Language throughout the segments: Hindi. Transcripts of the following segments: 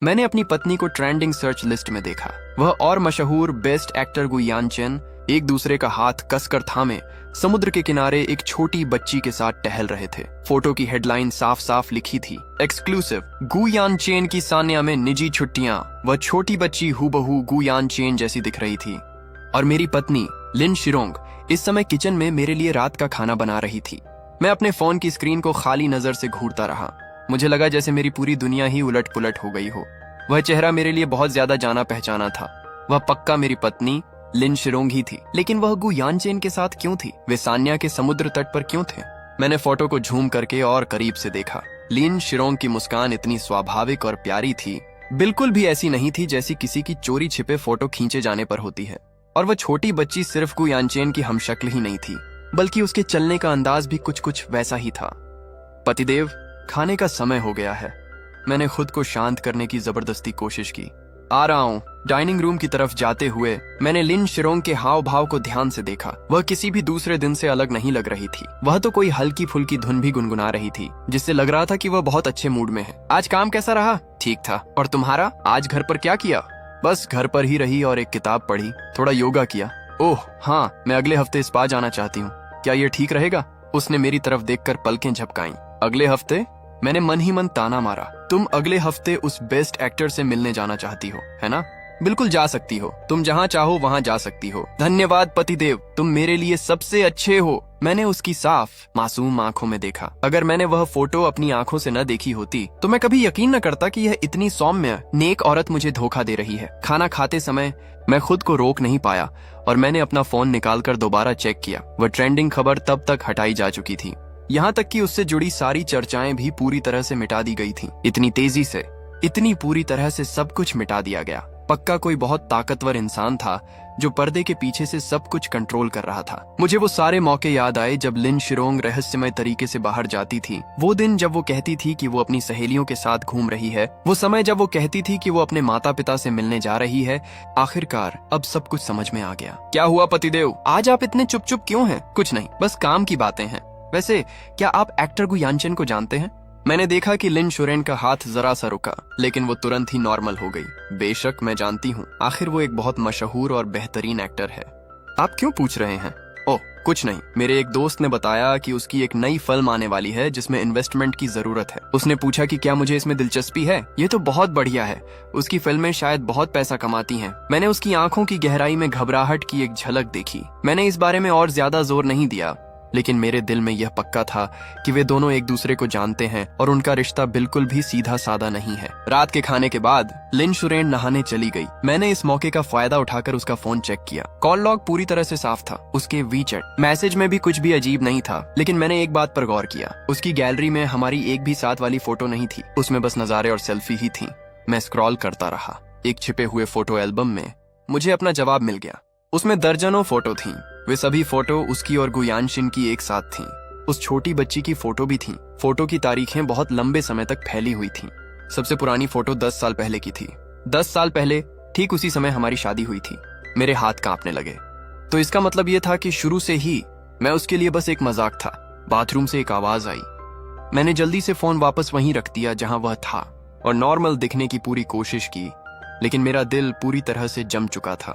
मैंने अपनी पत्नी को ट्रेंडिंग सर्च लिस्ट में देखा। वह और मशहूर बेस्ट एक्टर गु यानचेन एक दूसरे का हाथ कसकर थामे समुद्र के किनारे एक छोटी बच्ची के साथ टहल रहे थे। फोटो की हेडलाइन साफ साफ लिखी थी, एक्सक्लूसिव, गु यानचेन की सान्या में निजी छुट्टियां। वह छोटी बच्ची हूबहू गु यानचेन जैसी दिख रही थी और मेरी पत्नी लिन शिरोंग इस समय किचन में मेरे लिए रात का खाना बना रही थी। मैं अपने फोन की स्क्रीन को खाली नजर से घूरता रहा। मुझे लगा जैसे मेरी पूरी दुनिया ही उलट पुलट हो गई हो। वह चेहरा मेरे लिए बहुत ज्यादा जाना पहचाना था। वह पक्का मेरी पत्नी लिन शिरोंग ही थी, लेकिन वह गु यानचेन के साथ क्यों थी? वे सान्या के समुद्र तट पर क्यों थे? मैंने फोटो को झूम करके और करीब से देखा। लिन शिरोंग की मुस्कान इतनी स्वाभाविक और प्यारी थी, बिल्कुल भी ऐसी नहीं थी जैसी किसी की चोरी छिपे फोटो खींचे जाने पर होती है। और वह छोटी बच्ची सिर्फ गु यानचेन की हमशक्ल ही नहीं थी, बल्कि उसके चलने का अंदाज भी कुछ कुछ वैसा ही था। पतिदेव, खाने का समय हो गया है। मैंने खुद को शांत करने की जबरदस्ती कोशिश की। आ रहा हूँ। डाइनिंग रूम की तरफ जाते हुए मैंने लिन शिरोंग के हाव भाव को ध्यान से देखा। वह किसी भी दूसरे दिन से अलग नहीं लग रही थी। वह तो कोई हल्की फुल्की धुन भी गुनगुना रही थी, जिससे लग रहा था कि वह बहुत अच्छे मूड में है। आज काम कैसा रहा? ठीक था। और तुम्हारा? आज घर पर क्या किया? बस घर पर ही रही और एक किताब पढ़ी, थोड़ा योगा किया। ओह हाँ, मैं अगले हफ्ते स्पा जाना चाहती हूँ। क्या ये ठीक रहेगा? उसने मेरी तरफ देखकर पलकें झपकाईं। अगले हफ्ते? मैंने मन ही मन ताना मारा। तुम अगले हफ्ते उस बेस्ट एक्टर से मिलने जाना चाहती हो, है ना? बिल्कुल जा सकती हो। तुम जहाँ चाहो वहाँ जा सकती हो। धन्यवाद पतिदेव, तुम मेरे लिए सबसे अच्छे हो। मैंने उसकी साफ मासूम आंखों में देखा। अगर मैंने वह फोटो अपनी आंखों से न देखी होती तो मैं कभी यकीन न करता कि यह इतनी सौम्य नेक औरत मुझे धोखा दे रही है। खाना खाते समय मैं खुद को रोक नहीं पाया और मैंने अपना फोन निकालकर दोबारा चेक किया। वह ट्रेंडिंग खबर तब तक हटाई जा चुकी थी, यहाँ तक कि उससे जुड़ी सारी चर्चाएं भी पूरी तरह से मिटा दी गई थीं। इतनी तेजी से, इतनी पूरी तरह से सब कुछ मिटा दिया गया। पक्का कोई बहुत ताकतवर इंसान था जो पर्दे के पीछे से सब कुछ कंट्रोल कर रहा था। मुझे वो सारे मौके याद आए जब लिन शिरोंग रहस्यमय तरीके से बाहर जाती थी। वो दिन जब वो कहती थी कि वो अपनी सहेलियों के साथ घूम रही है। वो समय जब वो कहती थी कि वो अपने माता पिता से मिलने जा रही है। आखिरकार अब सब कुछ समझ में आ गया। क्या हुआ पतिदेव? आज आप इतने चुप चुप क्यों हैं? कुछ नहीं, बस काम की बातें हैं। वैसे क्या आप एक्टर गु यानचेन को जानते हैं? मैंने देखा कि लिन शिरोंग का हाथ जरा सा रुका, लेकिन वो तुरंत ही नॉर्मल हो गई। बेशक मैं जानती हूँ, आखिर वो एक बहुत मशहूर और बेहतरीन एक्टर है। आप क्यों पूछ रहे हैं? ओह कुछ नहीं, मेरे एक दोस्त ने बताया कि उसकी एक नई फिल्म आने वाली है जिसमें इन्वेस्टमेंट की जरूरत है। उसने पूछा कि क्या मुझे इसमें दिलचस्पी है। ये तो बहुत बढ़िया है। उसकी फिल्में शायद बहुत पैसा कमाती हैं। मैंने उसकी आंखों की गहराई में घबराहट की एक झलक देखी। मैंने इस बारे में और ज्यादा जोर नहीं दिया, लेकिन मेरे दिल में यह पक्का था कि वे दोनों एक दूसरे को जानते हैं और उनका रिश्ता बिल्कुल भी सीधा साधा नहीं है। रात के खाने के बाद लिन शिरोंग नहाने चली गई। मैंने इस मौके का फायदा उठाकर उसका फोन चेक किया। कॉल लॉग पूरी तरह से साफ था। उसके वीचैट मैसेज में भी कुछ भी अजीब नहीं था, लेकिन मैंने एक बात पर गौर किया। उसकी गैलरी में हमारी एक भी साथ वाली फोटो नहीं थी। उसमें बस नजारे और सेल्फी ही थी। मैं स्क्रॉल करता रहा। एक छिपे हुए फोटो एल्बम में मुझे अपना जवाब मिल गया। उसमें दर्जनों फोटो थीं। वे सभी फोटो उसकी और गु यानचेन की एक साथ थीं। उस छोटी बच्ची की फोटो भी थी। फोटो की तारीखें बहुत लंबे समय तक फैली हुई थीं। सबसे पुरानी फोटो 10 साल पहले की थी। 10 साल पहले ठीक उसी समय हमारी शादी हुई थी। मेरे हाथ कांपने लगे। तो इसका मतलब ये था कि शुरू से ही मैं उसके लिए बस एक मजाक था। बाथरूम से एक आवाज आई। मैंने जल्दी से फोन वापस वहीं रख दिया जहां वह था और नॉर्मल दिखने की पूरी कोशिश की, लेकिन मेरा दिल पूरी तरह से जम चुका था।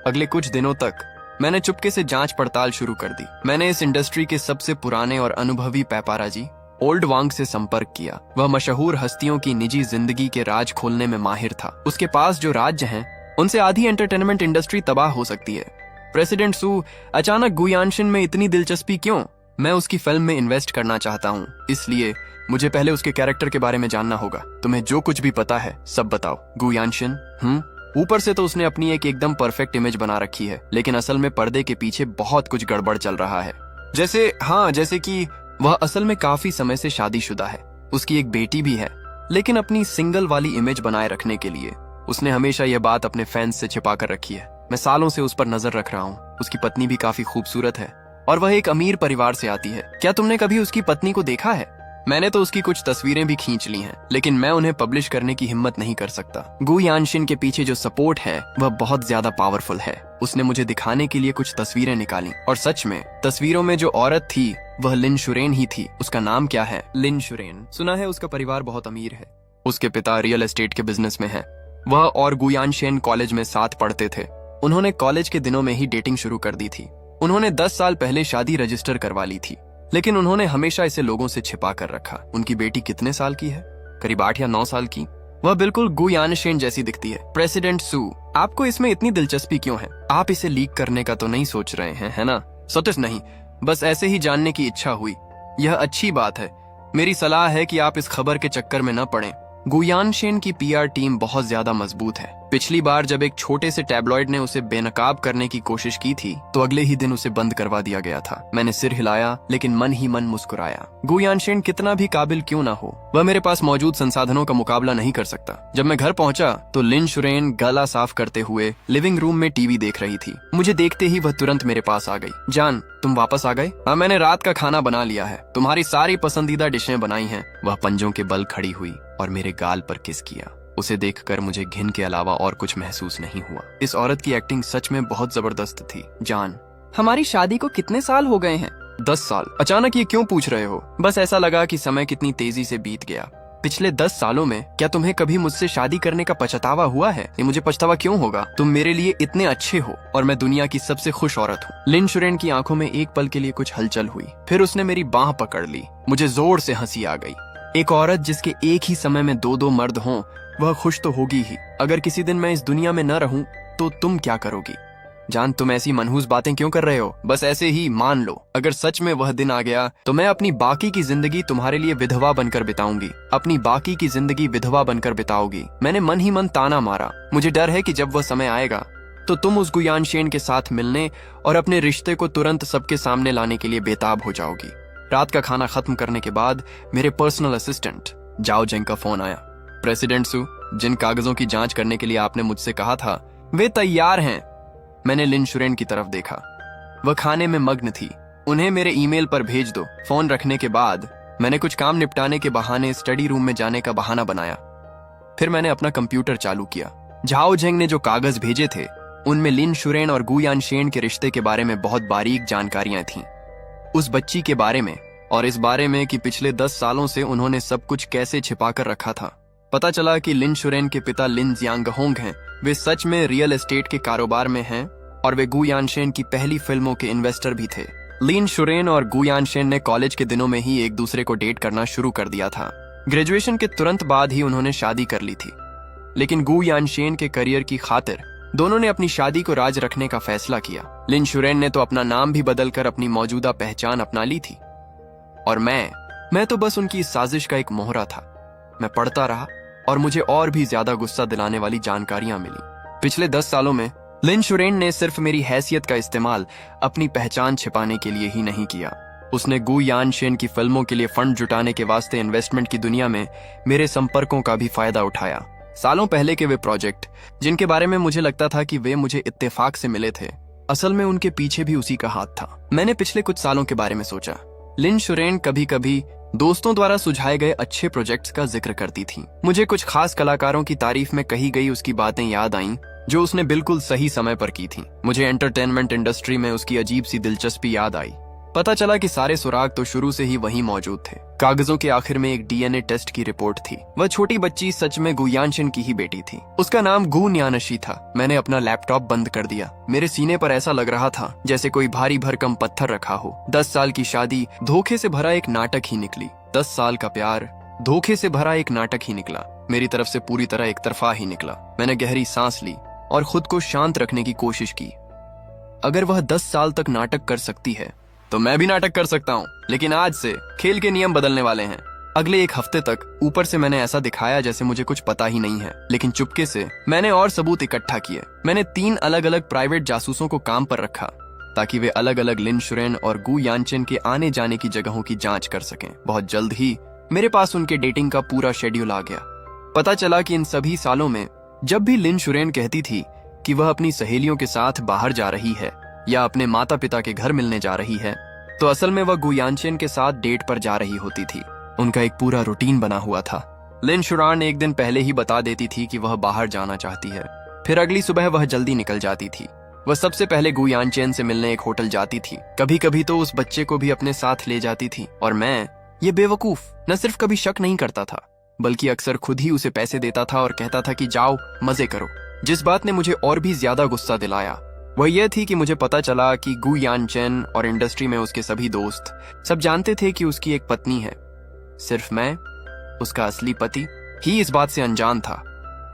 अगले कुछ दिनों तक मैंने चुपके से जांच पड़ताल शुरू कर दी। मैंने इस इंडस्ट्री के सबसे पुराने और अनुभवी पैपाराजी ओल्ड वांग से संपर्क किया। वह मशहूर हस्तियों की निजी जिंदगी के राज खोलने में माहिर था। उसके पास जो राज्य हैं, उनसे आधी एंटरटेनमेंट इंडस्ट्री तबाह हो सकती है। प्रेसिडेंट सू, अचानक गु यानचेन में इतनी दिलचस्पी क्यों? मैं उसकी फिल्म में इन्वेस्ट करना चाहता हूँ, इसलिए मुझे पहले उसके कैरेक्टर के बारे में जानना होगा। तुम्हें जो कुछ भी पता है सब बताओ। गु यानचेन? ऊपर से तो उसने अपनी एक एकदम परफेक्ट इमेज बना रखी है, लेकिन असल में पर्दे के पीछे बहुत कुछ गड़बड़ चल रहा है। जैसे कि वह असल में काफी समय से शादीशुदा है। उसकी एक बेटी भी है, लेकिन अपनी सिंगल वाली इमेज बनाए रखने के लिए उसने हमेशा यह बात अपने फैंस से छिपा कर रखी है। मैं सालों से उस पर नजर रख रहा हूँ। उसकी पत्नी भी काफी खूबसूरत है और वह एक अमीर परिवार से आती है। क्या तुमने कभी उसकी पत्नी को देखा है? मैंने तो उसकी कुछ तस्वीरें भी खींच ली हैं, लेकिन मैं उन्हें पब्लिश करने की हिम्मत नहीं कर सकता। गु यानचेन के पीछे जो सपोर्ट है वह बहुत ज्यादा पावरफुल है। उसने मुझे दिखाने के लिए कुछ तस्वीरें निकाली और सच में तस्वीरों में जो औरत थी वह लिन शिरोंग ही थी। उसका नाम क्या है? लिन शिरोंग। सुना है उसका परिवार बहुत अमीर है। उसके पिता रियल एस्टेट के बिजनेस में हैं। वह और गुयान शेन कॉलेज में साथ पढ़ते थे। उन्होंने कॉलेज के दिनों में ही डेटिंग शुरू कर दी थी। उन्होंने 10 साल पहले शादी रजिस्टर करवा ली थी, लेकिन उन्होंने हमेशा इसे लोगों से छिपा कर रखा। उनकी बेटी कितने साल की है? करीब 8 या 9 साल की। वह बिल्कुल गुयान शेन जैसी दिखती है। प्रेसिडेंट सू, आपको इसमें इतनी दिलचस्पी क्यों है? आप इसे लीक करने का तो नहीं सोच रहे हैं, है ना? सच नहीं, बस ऐसे ही जानने की इच्छा हुई। यह अच्छी बात है। मेरी सलाह है कि आप इस खबर के चक्कर में न पड़ें। गुयान शेन की पीआर टीम बहुत ज्यादा मजबूत है। पिछली बार जब एक छोटे से टैबलॉइड ने उसे बेनकाब करने की कोशिश की थी, तो अगले ही दिन उसे बंद करवा दिया गया था। मैंने सिर हिलाया, लेकिन मन ही मन मुस्कुराया। गुयान शेन कितना भी काबिल क्यों ना हो, वह मेरे पास मौजूद संसाधनों का मुकाबला नहीं कर सकता। जब मैं घर पहुंचा तो लिन शुरेन गला साफ करते हुए लिविंग रूम में टीवी देख रही थी। मुझे देखते ही वह तुरंत मेरे पास आ गई। जान, तुम वापस आ गए? हाँ, मैंने रात का खाना बना लिया है। तुम्हारी सारी पसंदीदा डिशें बनाई हैं। वह पंजों के बल खड़ी हुई और मेरे गाल पर किस किया। उसे देखकर मुझे घिन के अलावा और कुछ महसूस नहीं हुआ। इस औरत की एक्टिंग सच में बहुत जबरदस्त थी। जान, हमारी शादी को कितने साल हो गए हैं? 10 साल। अचानक ये क्यों पूछ रहे हो? बस ऐसा लगा कि समय कितनी तेजी से बीत गया। पिछले 10 सालों में क्या तुम्हें कभी मुझसे शादी करने का पछतावा हुआ है? ये मुझे पछतावा क्यों होगा? तुम मेरे लिए इतने अच्छे हो और मैं दुनिया की सबसे खुश औरत हूँ। लिन शुरेन की आंखों में एक पल के लिए कुछ हलचल हुई, फिर उसने मेरी बांह पकड़ ली। मुझे जोर से हंसी आ गई। एक औरत जिसके एक ही समय में 2 मर्द हों, वह खुश तो होगी ही। अगर किसी दिन मैं इस दुनिया में न रहूं तो तुम क्या करोगी? जान, तुम ऐसी मनहूस बातें क्यों कर रहे हो? बस ऐसे ही मान लो, अगर सच में वह दिन आ गया तो मैं अपनी बाकी की जिंदगी तुम्हारे लिए विधवा बनकर बिताऊंगी। अपनी बाकी की जिंदगी विधवा बनकर बिताओगी। मैंने मन ही मन ताना मारा। मुझे डर है कि जब वह समय आएगा तो तुम उस गुयान शेन के साथ मिलने और अपने रिश्ते को तुरंत सबके सामने लाने के लिए बेताब हो जाओगी। रात का खाना खत्म करने के बाद मेरे पर्सनल असिस्टेंट जाओ जेंग का फोन आया। प्रेसिडेंट सू, जिन कागजों की जांच करने के लिए आपने मुझसे कहा था, वे तैयार हैं। मैंने लिन शुरेन की तरफ देखा। वह खाने में मग्न थी। उन्हें मेरे ईमेल पर भेज दो। फोन रखने के बाद मैंने कुछ काम निपटाने के बहाने स्टडी रूम में जाने का बहाना बनाया। फिर मैंने अपना कंप्यूटर चालू किया। झाओ जेंग ने जो कागज भेजे थे, उनमें लिन शुरेन और गुयान शेन के रिश्ते के बारे में बहुत बारीक जानकारियां थीं। उस बच्ची के बारे में और इस बारे में कि पिछले 10 सालों से उन्होंने सब कुछ कैसे छिपा कर रखा था। पता चला कि लिन शुरेन के पिता लिन जियांगहोंग हैं। वे सच में रियल एस्टेट के कारोबार में हैं और वे गुयान शेन की पहली फिल्मों के इन्वेस्टर भी थे। लिन शुरेन और गुयान शेन ने कॉलेज के दिनों में ही एक दूसरे को डेट करना शुरू कर दिया था। ग्रेजुएशन के तुरंत बाद ही उन्होंने शादी कर ली थी, लेकिन गुयान शेन के करियर की खातिर दोनों ने अपनी शादी को राज रखने का फैसला किया। लिन शुरेन ने तो अपना नाम भी बदलकर अपनी मौजूदा पहचान अपना ली थी, और मैं तो बस उनकी इस साजिश का एक मोहरा था। मैं पढ़ता रहा और मुझे और भी ज्यादा गुस्सा दिलाने वाली जानकारियां मिली। पिछले 10 सालों में लिन शुरेन ने सिर्फ मेरी हैसियत का इस्तेमाल अपनी पहचान छिपाने के लिए ही नहीं किया। उसने गुयान शेन की फिल्मों के लिए फंड जुटाने के वास्ते इन्वेस्टमेंट की दुनिया में मेरे संपर्कों का भी फायदा उठाया। सालों पहले के वे प्रोजेक्ट, जिनके बारे में मुझे लगता था कि वे मुझे इत्तेफाक से मिले थे, असल में उनके पीछे भी उसी का हाथ था। मैंने पिछले कुछ सालों के बारे में सोचा। लिन शुरेन कभी कभी दोस्तों द्वारा सुझाए गए अच्छे प्रोजेक्ट्स का जिक्र करती थी। मुझे कुछ खास कलाकारों की तारीफ में कही गई उसकी बातें याद आईं, जो उसने बिल्कुल सही समय पर की थी। मुझे एंटरटेनमेंट इंडस्ट्री में उसकी अजीब सी दिलचस्पी याद आई। पता चला कि सारे सुराग तो शुरू से ही वहीं मौजूद थे। कागजों के आखिर में एक डीएनए टेस्ट की रिपोर्ट थी। वह छोटी बच्ची सच में गुयान शेन की ही बेटी थी। उसका नाम गु न्यानशी था। मैंने अपना लैपटॉप बंद कर दिया। मेरे सीने पर ऐसा लग रहा था जैसे कोई भारी भरकम पत्थर रखा हो। 10 साल की शादी धोखे से भरा एक नाटक ही निकली। 10 साल का प्यार धोखे से भरा एक नाटक ही निकला। मेरी तरफ से पूरी तरह एक तरफा ही निकला। मैंने गहरी सांस ली और खुद को शांत रखने की कोशिश की। अगर वह 10 साल तक नाटक कर सकती है तो मैं भी नाटक कर सकता हूँ। लेकिन आज से खेल के नियम बदलने वाले हैं। अगले एक हफ्ते तक ऊपर से मैंने ऐसा दिखाया जैसे मुझे कुछ पता ही नहीं है, लेकिन चुपके से मैंने और सबूत इकट्ठा किए। मैंने 3 अलग अलग प्राइवेट जासूसों को काम पर रखा ताकि वे अलग अलग लिन शुरेन और गु यानचेन के आने जाने की जगहों की जांच कर सकें। बहुत जल्द ही मेरे पास उनके डेटिंग का पूरा शेड्यूल आ गया। पता चला कि इन सभी सालों में जब भी लिन शुरेन कहती थी कि वह अपनी सहेलियों के साथ बाहर जा रही है या अपने माता पिता के घर मिलने जा रही है, तो असल में वह गुयानचेन के साथ डेट पर जा रही होती थी। उनका एक पूरा रूटीन बना हुआ था। लिन शुरान एक दिन पहले ही बता देती थी कि वह बाहर जाना चाहती है, फिर अगली सुबह वह जल्दी निकल जाती थी। वह सबसे पहले गुयानचेन से मिलने एक होटल जाती थी। कभी कभी तो उस बच्चे को भी अपने साथ ले जाती थी, और मैं, ये बेवकूफ, न सिर्फ कभी शक नहीं करता था बल्कि अक्सर खुद ही उसे पैसे देता था और कहता था कि जाओ मजे करो। जिस बात ने मुझे और भी ज्यादा गुस्सा दिलाया वह यह थी कि मुझे पता चला कि गु यानचेन और इंडस्ट्री में उसके सभी दोस्त सब जानते थे कि उसकी एक पत्नी है। सिर्फ मैं, उसका असली पति, ही इस बात से अनजान था।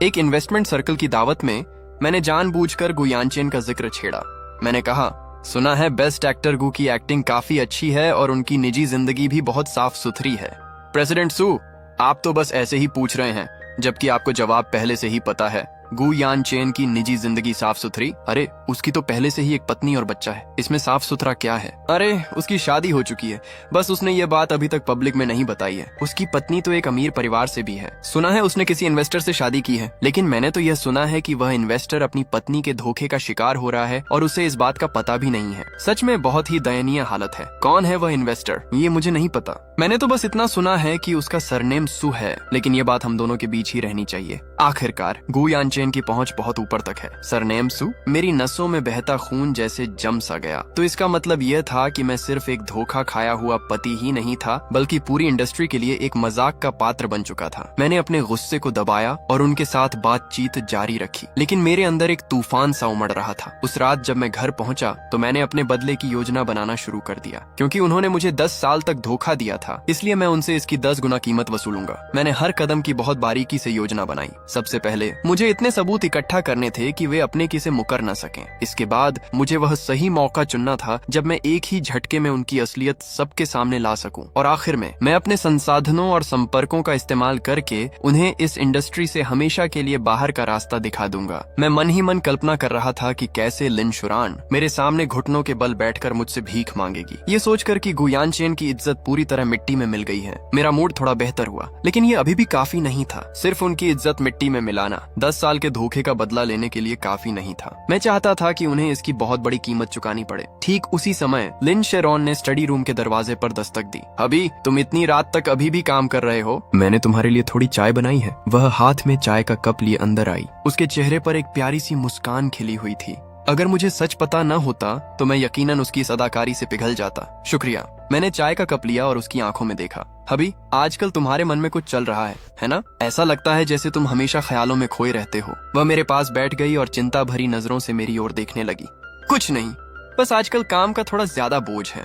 एक इन्वेस्टमेंट सर्कल की दावत में मैंने जानबूझकर गु यानचेन का जिक्र छेड़ा। मैंने कहा, सुना है बेस्ट एक्टर गु की एक्टिंग काफी अच्छी है और उनकी निजी जिंदगी भी बहुत साफ सुथरी है। प्रेसिडेंट सू, आप तो बस ऐसे ही पूछ रहे हैं, जबकि आपको जवाब पहले से ही पता है। गु यानचेन की निजी जिंदगी साफ सुथरी? अरे उसकी तो पहले से ही एक पत्नी और बच्चा है, इसमें साफ सुथरा क्या है? अरे उसकी शादी हो चुकी है, बस उसने ये बात अभी तक पब्लिक में नहीं बताई है। उसकी पत्नी तो एक अमीर परिवार से भी है। सुना है उसने किसी इन्वेस्टर से शादी की है, लेकिन मैंने तो यह सुना है कि वह इन्वेस्टर अपनी पत्नी के धोखे का शिकार हो रहा है और उसे इस बात का पता भी नहीं है। सच में बहुत ही दयनीय हालत है। कौन है वह इन्वेस्टर, ये मुझे नहीं पता। मैंने तो बस इतना सुना है कि उसका सरनेम सू है, लेकिन ये बात हम दोनों के बीच ही रहनी चाहिए। आखिरकार गु यानचेन की पहुंच बहुत ऊपर तक है। सरनेम सू? मेरी नसों में बहता खून जैसे जम सा गया। तो इसका मतलब यह था कि मैं सिर्फ एक धोखा खाया हुआ पति ही नहीं था, बल्कि पूरी इंडस्ट्री के लिए एक मजाक का पात्र बन चुका था। मैंने अपने गुस्से को दबाया और उनके साथ बातचीत जारी रखी, लेकिन मेरे अंदर एक तूफान सा उमड़ रहा था। उस रात जब मैं घर पहुंचा तो मैंने अपने बदले की योजना बनाना शुरू कर दिया। क्योंकि उन्होंने मुझे 10 साल तक धोखा दिया था, इसलिए मैं उनसे इसकी 10 गुना कीमत वसूलूंगा। मैंने हर कदम की बहुत बारीकी से योजना बनाई। सबसे पहले मुझे इतने सबूत इकट्ठा करने थे कि वे अपने की से मुकर न सकें। इसके बाद मुझे वह सही मौका चुनना था जब मैं एक ही झटके में उनकी असलियत सबके सामने ला सकूं। और आखिर में मैं अपने संसाधनों और संपर्कों का इस्तेमाल करके उन्हें इस इंडस्ट्री से हमेशा के लिए बाहर का रास्ता दिखा दूंगा। मैं मन ही मन कल्पना कर रहा था कि कैसे लिन शुरान मेरे सामने घुटनों के बल बैठकर मुझसे भीख मांगेगी। ये सोचकर कि गु यानचेन की इज्जत पूरी तरह मिट्टी में मिल गई है, मेरा मूड थोड़ा बेहतर हुआ। लेकिन ये अभी भी काफी नहीं था। सिर्फ उनकी इज्जत मिट्टी में मिलाना 10 साल के धोखे का बदला लेने के लिए काफी नहीं था। मैं चाहता था कि उन्हें इसकी बहुत बड़ी कीमत चुकानी पड़े। ठीक उसी समय लिन शेरॉन ने स्टडी रूम के दरवाजे पर दस्तक दी। अभी तुम इतनी रात तक अभी भी काम कर रहे हो? मैंने तुम्हारे लिए थोड़ी चाय बनाई है। वह हाथ में चाय का कप लिए अंदर आई। उसके चेहरे पर एक प्यारी सी मुस्कान खिली हुई थी। अगर मुझे सच पता न होता तो मैं यकीनन उसकी इस अदाकारी से पिघल जाता। शुक्रिया। मैंने चाय का कप लिया और उसकी आंखों में देखा। अभी आजकल तुम्हारे मन में कुछ चल रहा है ना? ऐसा लगता है जैसे तुम हमेशा ख्यालों में खोए रहते हो। वह मेरे पास बैठ गई और चिंता भरी नजरों से मेरी ओर देखने लगी। कुछ नहीं, बस आजकल काम का थोड़ा ज्यादा बोझ है।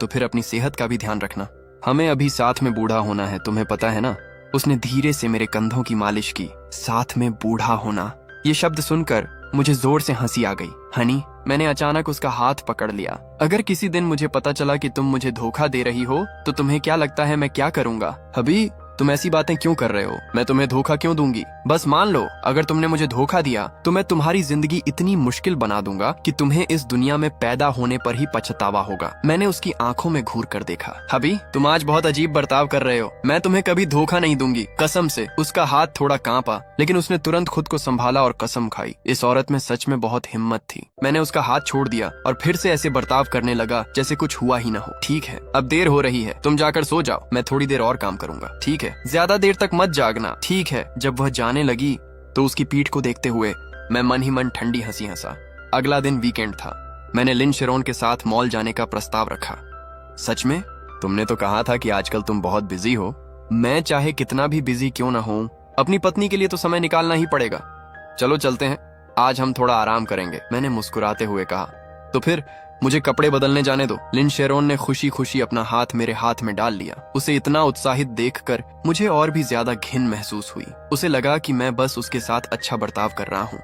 तो फिर अपनी सेहत का भी ध्यान रखना। हमें अभी साथ में बूढ़ा होना है, तुम्हें पता है ना? उसने धीरे से मेरे कंधों की मालिश की। साथ में बूढ़ा होना, ये शब्द सुनकर मुझे जोर से हंसी आ गई। हनी, मैंने अचानक उसका हाथ पकड़ लिया। अगर किसी दिन मुझे पता चला कि तुम मुझे धोखा दे रही हो तो तुम्हें क्या लगता है मैं क्या करूंगा? अभी तुम ऐसी बातें क्यों कर रहे हो? मैं तुम्हें धोखा क्यों दूंगी? बस मान लो अगर तुमने मुझे धोखा दिया तो मैं तुम्हारी जिंदगी इतनी मुश्किल बना दूंगा कि तुम्हें इस दुनिया में पैदा होने पर ही पछतावा होगा। मैंने उसकी आंखों में घूर कर देखा। अभी तुम आज बहुत अजीब बर्ताव कर रहे हो। मैं तुम्हें कभी धोखा नहीं दूंगी, कसम से। उसका हाथ थोड़ा कांपा, लेकिन उसने तुरंत खुद को संभाला और कसम खाई। इस औरत में सच में बहुत हिम्मत थी। मैंने उसका हाथ छोड़ दिया और फिर से ऐसे बर्ताव करने लगा जैसे कुछ हुआ ही न हो। ठीक है, अब देर हो रही है, तुम जाकर सो जाओ। मैं थोड़ी देर और काम करूंगा। ठीक है, ज्यादा देर तक मत जागना। ठीक है। जब वह जाने लगी तो उसकी पीठ को देखते हुए मैं मन ही मन ठंडी हंसी हंसा। अगला दिन वीकेंड था। मैंने लिन शेरॉन के साथ मॉल जाने का प्रस्ताव रखा। सच में? तुमने तो कहा था कि आजकल तुम बहुत बिजी हो। मैं चाहे कितना भी बिजी क्यों ना हूँ, अपनी पत्नी के लिए तो समय निकालना ही पड़ेगा। चलो चलते हैं, आज हम थोड़ा आराम करेंगे, मैंने मुस्कुराते हुए कहा। तो फिर मुझे कपड़े बदलने जाने दो। लिन शेरॉन ने खुशी खुशी अपना हाथ मेरे हाथ में डाल लिया। उसे इतना उत्साहित देखकर मुझे और भी ज्यादा घिन महसूस हुई। उसे लगा कि मैं बस उसके साथ अच्छा बर्ताव कर रहा हूँ।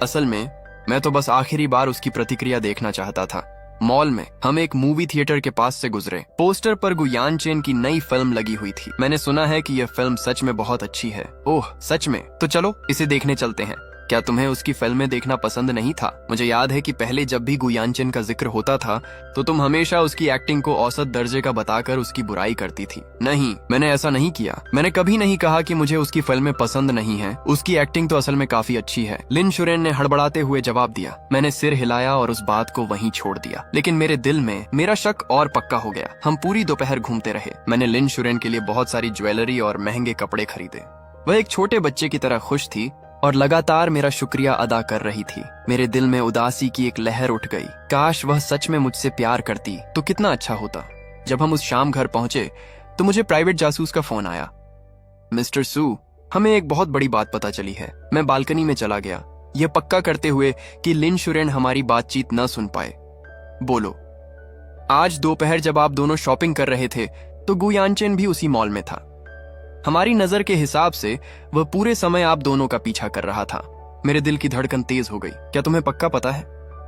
असल में मैं तो बस आखिरी बार उसकी प्रतिक्रिया देखना चाहता था। मॉल में हम एक मूवी थिएटर के पास से गुजरे। पोस्टर पर गु यानचेन की नई फिल्म लगी हुई थी। मैंने सुना है कि यह फिल्म सच में बहुत अच्छी है। ओह सच में? तो चलो इसे देखने चलते हैं। क्या तुम्हें उसकी फिल्में देखना पसंद नहीं था? मुझे याद है कि पहले जब भी गु यानचेन का जिक्र होता था तो तुम हमेशा उसकी एक्टिंग को औसत दर्जे का बताकर उसकी बुराई करती थी। नहीं, मैंने ऐसा नहीं किया। मैंने कभी नहीं कहा कि मुझे उसकी फिल्में पसंद नहीं है। उसकी एक्टिंग तो असल में काफी अच्छी है, लिन शुरेन ने हड़बड़ाते हुए जवाब दिया। मैंने सिर हिलाया और उस बात को वहीं छोड़ दिया, लेकिन मेरे दिल में मेरा शक और पक्का हो गया। हम पूरी दोपहर घूमते रहे। मैंने लिन शुरेन के लिए बहुत सारी ज्वेलरी और महंगे कपड़े खरीदे। वह एक छोटे बच्चे की तरह खुश थी और लगातार मेरा शुक्रिया अदा कर रही थी। मेरे दिल में उदासी की एक लहर उठ गई। काश वह सच में मुझसे प्यार करती तो कितना अच्छा होता। जब हम उस शाम घर पहुंचे तो मुझे प्राइवेट जासूस का फोन आया। मिस्टर सू, हमें एक बहुत बड़ी बात पता चली है। मैं बालकनी में चला गया, यह पक्का करते हुए कि लिन शुरेन हमारी बातचीत न सुन पाए। बोलो। आज दोपहर जब आप दोनों शॉपिंग कर रहे थे तो गु यानचेन भी उसी मॉल में था। हमारी नजर के हिसाब से वह पूरे समय आप दोनों का पीछा कर रहा था। मेरे दिल की धड़कन तेज हो गई। क्या तुम्हें पक्का पता है?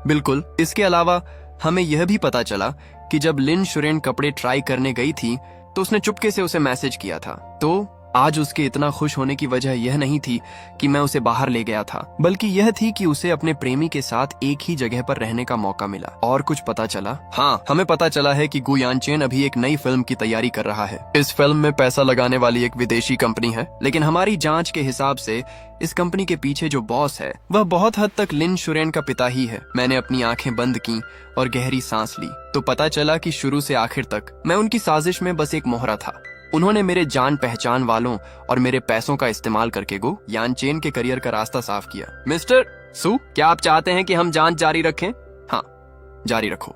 बिल्कुल। इसके अलावा हमें यह भी पता चला कि जब लिन शुरेन कपड़े ट्राई करने गई थी तो उसने चुपके से उसे मैसेज किया था। तो आज उसके इतना खुश होने की वजह यह नहीं थी कि मैं उसे बाहर ले गया था, बल्कि यह थी कि उसे अपने प्रेमी के साथ एक ही जगह पर रहने का मौका मिला। और कुछ पता चला? हाँ, हमें पता चला है कि गु यानचेन अभी एक नई फिल्म की तैयारी कर रहा है। इस फिल्म में पैसा लगाने वाली एक विदेशी कंपनी है, लेकिन हमारी जांच के हिसाब से इस कंपनी के पीछे जो बॉस है वह बहुत हद तक लिन शुरेन का पिता ही है। मैंने अपनी आंखें बंद की और गहरी सांस ली तो पता चला कि शुरू से आखिर तक मैं उनकी साजिश में बस एक मोहरा था। उन्होंने मेरे जान पहचान वालों और मेरे पैसों का इस्तेमाल करके गु यानचेन के करियर का रास्ता साफ किया। मिस्टर सू, क्या आप चाहते हैं कि हम जांच जारी रखें? हाँ, जारी रखो।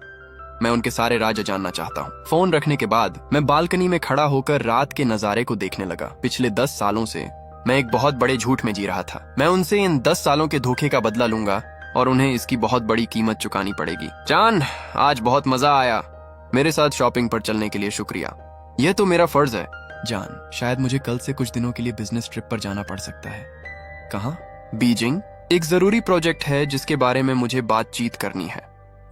मैं उनके सारे राज जानना चाहता हूँ। फोन रखने के बाद मैं बालकनी में खड़ा होकर रात के नजारे को देखने लगा। पिछले 10 सालों से मैं एक बहुत बड़े झूठ में जी रहा था। मैं उनसे इन 10 सालों के धोखे का बदला लूंगा और उन्हें इसकी बहुत बड़ी कीमत चुकानी पड़ेगी। जान, आज बहुत मजा आया। मेरे साथ शॉपिंग पर चलने के लिए शुक्रिया। यह तो मेरा फर्ज है। जान, शायद मुझे कल से कुछ दिनों के लिए बिजनेस ट्रिप पर जाना पड़ सकता है। कहाँ? बीजिंग। एक जरूरी प्रोजेक्ट है जिसके बारे में मुझे बातचीत करनी है।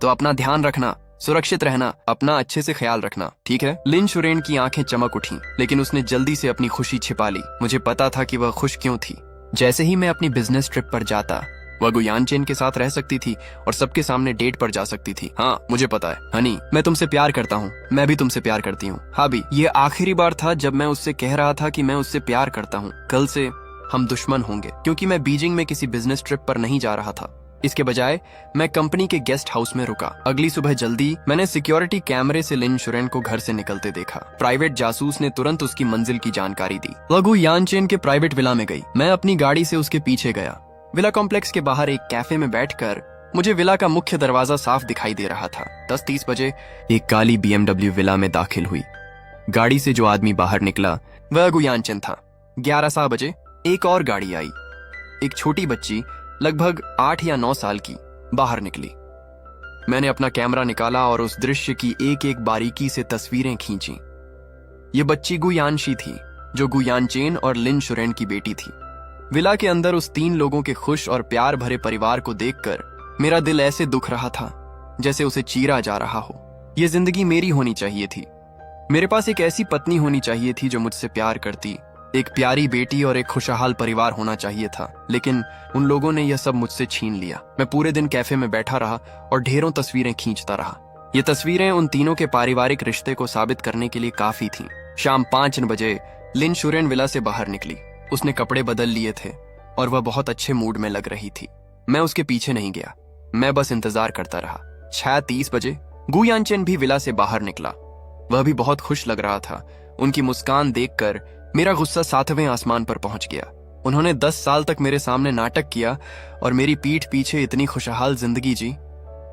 तो अपना ध्यान रखना, सुरक्षित रहना, अपना अच्छे से ख्याल रखना, ठीक है? लिन शुरेन की आंखें चमक उठी, लेकिन उसने जल्दी से अपनी खुशी छिपा ली। मुझे पता था कि वह खुश क्यों थी। जैसे ही मैं अपनी बिजनेस ट्रिप पर जाता, वह गु यानचेन के साथ रह सकती थी और सबके सामने डेट पर जा सकती थी। हाँ, मुझे पता है हनी, मैं तुमसे प्यार करता हूँ। मैं भी तुमसे प्यार करती हूँ। हाँ भी, ये आखिरी बार था जब मैं उससे कह रहा था कि मैं उससे प्यार करता हूँ। कल से हम दुश्मन होंगे, क्योंकि मैं बीजिंग में किसी बिजनेस ट्रिप पर नहीं जा रहा था। इसके बजाय मैं कंपनी के गेस्ट हाउस में रुका। अगली सुबह जल्दी मैंने सिक्योरिटी कैमरे से लिन शुरेन को घर से निकलते देखा। प्राइवेट जासूस ने तुरंत उसकी मंजिल की जानकारी दी। वह गु यानचेन के प्राइवेट विला में गई। मैं अपनी गाड़ी से उसके पीछे गया। विला कॉम्प्लेक्स के बाहर एक कैफे में बैठकर मुझे विला का मुख्य दरवाजा साफ दिखाई दे रहा था। 10:30 बजे एक काली BMW विला में दाखिल हुई। गाड़ी से जो आदमी बाहर निकला वह गु यानचेन था। 11 बजे एक और गाड़ी आई। एक छोटी बच्ची लगभग 8 या 9 साल की बाहर निकली। मैंने अपना कैमरा निकाला और उस दृश्य की एक एक बारीकी से तस्वीरें खींची। ये बच्ची गु यानशी थी, जो गु यानचेन और लिन शुरेन की बेटी थी। विला के अंदर उस 3 लोगों के खुश और प्यार भरे परिवार को देखकर मेरा दिल ऐसे दुख रहा था जैसे उसे चीरा जा रहा हो। ये जिंदगी मेरी होनी चाहिए थी। मेरे पास एक ऐसी पत्नी होनी चाहिए थी जो मुझसे प्यार करती, एक प्यारी बेटी और एक खुशहाल परिवार होना चाहिए था। लेकिन उन लोगों ने यह सब मुझसे छीन लिया। मैं पूरे दिन कैफे में बैठा रहा और ढेरों तस्वीरें खींचता रहा। ये तस्वीरें उन तीनों के पारिवारिक रिश्ते को साबित करने के लिए काफी थीं। शाम 5 बजे लिन शुरेन विला से बाहर निकली। उसने कपड़े बदल लिए थे और वह बहुत अच्छे मूड में लग रही थी। मैं उसके पीछे नहीं गया, मैं बस इंतजार करता रहा। 6:30 बजे गु यानचेन भी विला से बाहर निकला। वह भी बहुत खुश लग रहा था। उनकी मुस्कान देखकर मेरा गुस्सा 7वें आसमान पर पहुंच गया। उन्होंने 10 साल तक मेरे सामने नाटक किया और मेरी पीठ पीछे इतनी खुशहाल जिंदगी जी।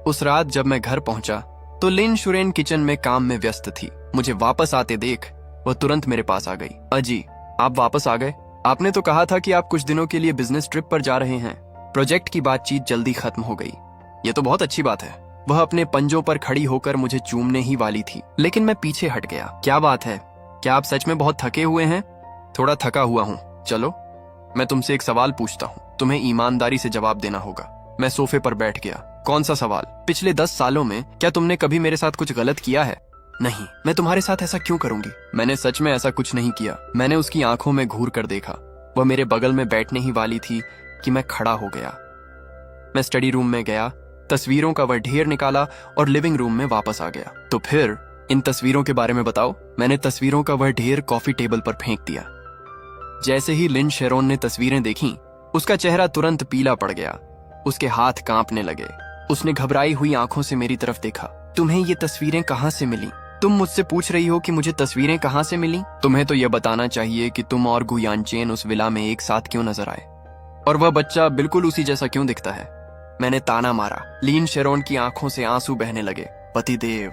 उस रात जब मैं घर पहुंचा तो लिन शुरेन किचन में काम में व्यस्त थी। मुझे वापस आते देख वह तुरंत मेरे पास आ गई। अजी, आप वापस आ गए? आपने तो कहा था कि आप कुछ दिनों के लिए बिजनेस ट्रिप पर जा रहे हैं। प्रोजेक्ट की बातचीत जल्दी खत्म हो गई। ये तो बहुत अच्छी बात है। वह अपने पंजों पर खड़ी होकर मुझे चूमने ही वाली थी, लेकिन मैं पीछे हट गया। क्या बात है? क्या आप सच में बहुत थके हुए हैं? थोड़ा थका हुआ हूँ। चलो, मैं तुमसे एक सवाल पूछता हूँ, तुम्हें ईमानदारी से जवाब देना होगा। मैं सोफे पर बैठ गया। कौन सा सवाल? पिछले 10 सालों में क्या तुमने कभी मेरे साथ कुछ गलत किया है? नहीं, मैं तुम्हारे साथ ऐसा क्यों करूंगी? मैंने सच में ऐसा कुछ नहीं किया। मैंने उसकी आंखों में घूर कर देखा। वह मेरे बगल में बैठने ही वाली थी कि मैं खड़ा हो गया। मैं स्टडी रूम में गया, तस्वीरों का वह ढेर निकाला और लिविंग रूम में वापस आ गया। तो फिर इन तस्वीरों के बारे में बताओ। मैंने तस्वीरों का वह ढेर कॉफी टेबल पर फेंक दिया। जैसे ही लिन शेरोन ने तस्वीरें देखी, उसका चेहरा तुरंत पीला पड़ गया। उसके हाथ कांपने लगे। उसने घबराई हुई आंखों से मेरी तरफ देखा। तुम्हें ये तस्वीरें कहाँ से मिली? तुम मुझसे पूछ रही हो कि मुझे तस्वीरें कहाँ से मिली? तुम्हें तो यह बताना चाहिए कि तुम और गु यानचेन उस विला में एक साथ क्यों नजर आए, और वह बच्चा बिल्कुल उसी जैसा क्यों दिखता है? मैंने ताना मारा। लिन शेरोन की आंखों से आंसू बहने लगे। पतिदेव,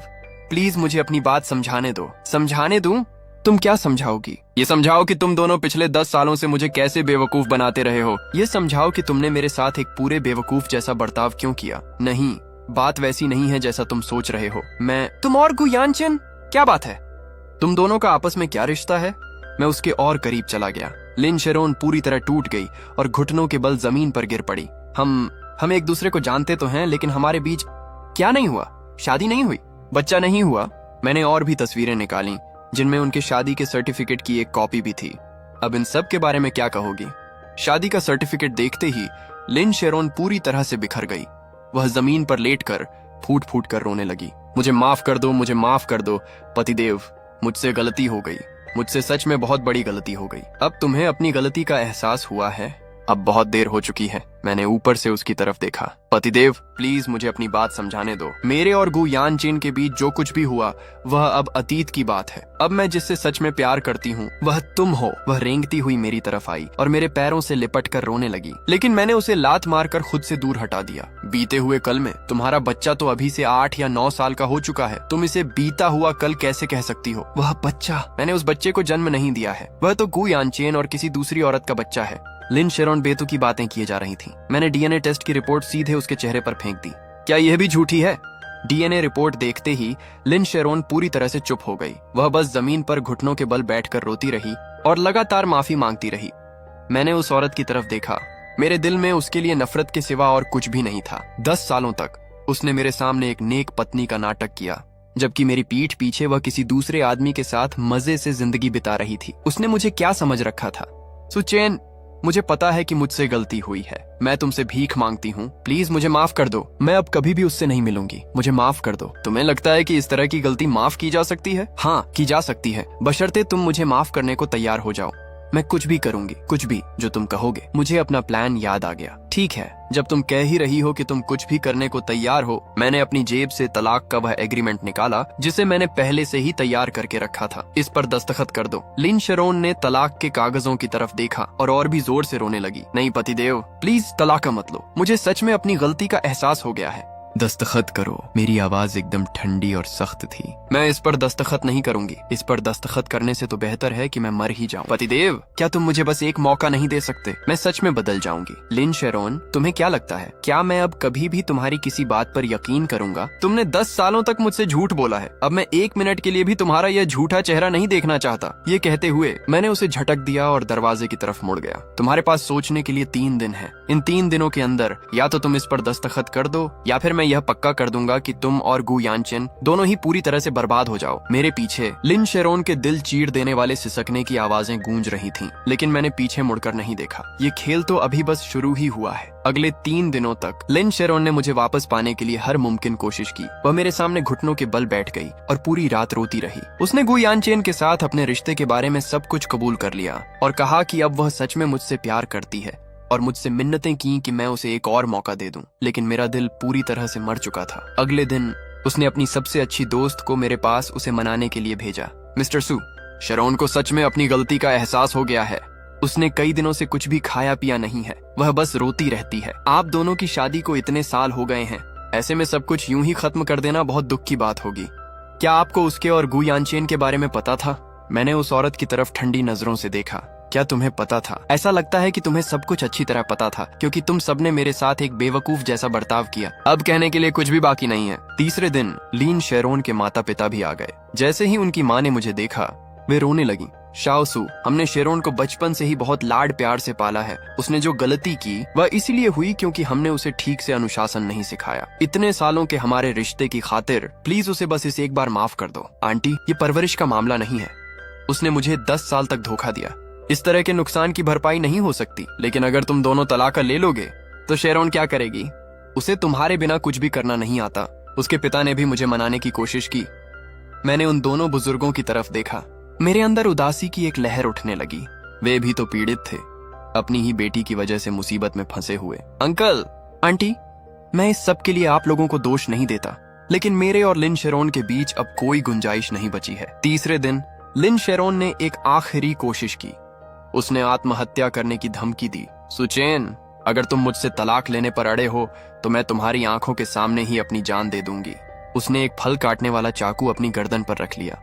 प्लीज मुझे अपनी बात समझाने दो। समझाने दूं? तुम क्या समझाओगी? ये समझाओ कि तुम दोनों पिछले 10 सालों से मुझे कैसे बेवकूफ बनाते रहे हो। ये समझाओ कि तुमने मेरे साथ एक पूरे बेवकूफ जैसा बर्ताव क्यों किया। नहीं, बात वैसी नहीं है जैसा तुम सोच रहे हो। तुम और गु यानचेन, क्या बात है? तुम दोनों का आपस में क्या रिश्ता है? मैं उसके और करीब चला गया। लिन शेरोन पूरी तरह टूट गई और घुटनों के बल जमीन पर गिर पड़ी। हम एक दूसरे को जानते तो हैं, लेकिन हमारे बीच क्या नहीं हुआ? शादी नहीं हुई, बच्चा नहीं हुआ। मैंने और भी तस्वीरें निकाली जिनमें उनके शादी के सर्टिफिकेट की एक कॉपी भी थी। अब इन सब के बारे में क्या कहोगी? शादी का सर्टिफिकेट देखते ही लिन शेरोन पूरी तरह से बिखर गई। वह जमीन पर लेटकर फूट फूट कर रोने लगी। मुझे माफ कर दो, मुझे माफ कर दो पतिदेव, मुझसे गलती हो गई, मुझसे सच में बहुत बड़ी गलती हो गई। अब तुम्हें अपनी गलती का एहसास हुआ है? अब बहुत देर हो चुकी है। मैंने ऊपर से उसकी तरफ देखा। पतिदेव, प्लीज मुझे अपनी बात समझाने दो। मेरे और गु यानचेन के बीच जो कुछ भी हुआ वह अब अतीत की बात है। अब मैं जिससे सच में प्यार करती हूँ वह तुम हो। वह रेंगती हुई मेरी तरफ आई और मेरे पैरों से लिपट कर रोने लगी, लेकिन मैंने उसे लात मारकर खुद से दूर हटा दिया। बीते हुए कल में तुम्हारा बच्चा तो अभी से 8 या 9 साल का हो चुका है। तुम इसे बीता हुआ कल कैसे कह सकती हो? वह बच्चा, मैंने उस बच्चे को जन्म नहीं दिया है। वह तो गु यानचेन और किसी दूसरी औरत का बच्चा है। लिन शेरोन बेतुकी बातें किए जा रही थी। मैंने डीएनए टेस्ट की रिपोर्ट सीधे उसके चेहरे पर फेंक दी। क्या यह भी झूठी है? डीएनए रिपोर्ट देखते ही लिन शेरोन पूरी तरह से चुप हो गई। वह बस जमीन पर घुटनों के बल बैठकर रोती रही और लगातार माफी मांगती रही। मैंने उस औरत की तरफ देखा। मेरे दिल में उसके लिए नफरत के सिवा और कुछ भी नहीं था। 10 सालों तक उसने मेरे सामने एक नेक पत्नी का नाटक किया, जबकि मेरी पीठ पीछे वह किसी दूसरे आदमी के साथ मजे से जिंदगी बिता रही थी। उसने मुझे क्या समझ रखा था? सुचेन, मुझे पता है कि मुझसे गलती हुई है। मैं तुमसे भीख मांगती हूँ, प्लीज मुझे माफ कर दो। मैं अब कभी भी उससे नहीं मिलूंगी। मुझे माफ कर दो। तुम्हें लगता है कि इस तरह की गलती माफ की जा सकती है? हाँ, की जा सकती है, बशर्ते तुम मुझे माफ करने को तैयार हो जाओ। मैं कुछ भी करूंगी, कुछ भी जो तुम कहोगे। मुझे अपना प्लान याद आ गया। ठीक है, जब तुम कह ही रही हो कि तुम कुछ भी करने को तैयार हो, मैंने अपनी जेब से तलाक का वह एग्रीमेंट निकाला जिसे मैंने पहले से ही तैयार करके रखा था। इस पर दस्तखत कर दो। लिन शेरोन ने तलाक के कागजों की तरफ देखा और भी जोर से रोने लगी। नहीं पतिदेव, प्लीज तलाक मत लो। मुझे सच में अपनी गलती का एहसास हो गया है। दस्तखत करो। मेरी आवाज एकदम ठंडी और सख्त थी। मैं इस पर दस्तखत नहीं करूंगी। इस पर दस्तखत करने से तो बेहतर है कि मैं मर ही जाऊं। पतिदेव, क्या तुम मुझे बस एक मौका नहीं दे सकते? मैं सच में बदल जाऊंगी। लिन शेरोन, तुम्हें क्या लगता है, क्या मैं अब कभी भी तुम्हारी किसी बात पर यकीन करूंगा? तुमने 10 सालों तक मुझसे झूठ बोला है। अब मैं 1 मिनट के लिए भी तुम्हारा यह झूठा चेहरा नहीं देखना चाहता। ये कहते हुए मैंने उसे झटक दिया और दरवाजे की तरफ मुड़ गया। तुम्हारे पास सोचने के लिए 3 दिन है। इन 3 दिनों के अंदर या तो तुम इस पर दस्तखत कर दो या फिर मैं यह पक्का कर दूंगा कि तुम और गु यानचेन दोनों ही पूरी तरह से बर्बाद हो जाओ। मेरे पीछे लिन शेरोन के दिल चीर देने वाले सिसकने की आवाजें गूंज रही थीं, लेकिन मैंने पीछे मुड़कर नहीं देखा। ये खेल तो अभी बस शुरू ही हुआ है। अगले 3 दिनों तक लिन शेरोन ने मुझे वापस पाने के लिए हर मुमकिन कोशिश की। वह मेरे सामने घुटनों के बल बैठ गई और पूरी रात रोती रही। उसने गु यानचेन के साथ अपने रिश्ते के बारे में सब कुछ कबूल कर लिया और कहा कि अब वह सच में मुझसे प्यार करती है, और मुझसे मिन्नतें की कि मैं उसे एक और मौका दे दूं। लेकिन मेरा दिल पूरी तरह से मर चुका था। अगले दिन उसने अपनी सबसे अच्छी दोस्त को मेरे पास उसे मनाने के लिए भेजा। मिस्टर सू, शेरोन को सच में अपनी गलती का एहसास हो गया है। उसने कई दिनों से कुछ भी खाया पिया नहीं है। वह बस रोती रहती है। आप दोनों की शादी को इतने साल हो गए हैं, ऐसे में सब कुछ यूं ही खत्म कर देना बहुत दुख की बात होगी। क्या आपको उसके और गु यानचेन के बारे में पता था? मैंने उस औरत की तरफ ठंडी नजरों से देखा। क्या तुम्हें पता था? ऐसा लगता है कि तुम्हें सब कुछ अच्छी तरह पता था, क्योंकि तुम सबने मेरे साथ एक बेवकूफ जैसा बर्ताव किया। अब कहने के लिए कुछ भी बाकी नहीं है। तीसरे दिन लिन शेरोन के माता पिता भी आ गए। जैसे ही उनकी माँ ने मुझे देखा, वे रोने लगी। शाओसू, हमने शेरोन को बचपन से ही बहुत लाड प्यार से पाला है। उसने जो गलती की वह इसीलिए हुई क्योंकि हमने उसे ठीक से अनुशासन नहीं सिखाया। इतने सालों के हमारे रिश्ते की खातिर प्लीज उसे बस इस एक बार माफ कर दो। आंटी, ये परवरिश का मामला नहीं है। उसने मुझे 10 साल तक धोखा दिया। इस तरह के नुकसान की भरपाई नहीं हो सकती। लेकिन अगर तुम दोनों तलाक ले लोगे तो शेरोन क्या करेगी? उसे तुम्हारे बिना कुछ भी करना नहीं आता। उसके पिता ने भी मुझे मनाने की कोशिश की। मैंने उन दोनों बुजुर्गों की तरफ देखा। मेरे अंदर उदासी की एक लहर उठने लगी। वे भी तो पीड़ित थे, अपनी ही बेटी की वजह से मुसीबत में फंसे हुए। अंकल, आंटी, मैं इस सब के लिए आप लोगों को दोष नहीं देता, लेकिन मेरे और लिन शेरोन के बीच अब कोई गुंजाइश नहीं बची है। तीसरे दिन लिन शेरोन ने एक आखिरी कोशिश की। उसने आत्महत्या करने की धमकी दी। सुचेन, अगर तुम मुझसे तलाक लेने पर अड़े हो तो मैं तुम्हारी आंखों के सामने ही अपनी जान दे दूंगी। उसने एक फल काटने वाला चाकू अपनी गर्दन पर रख लिया।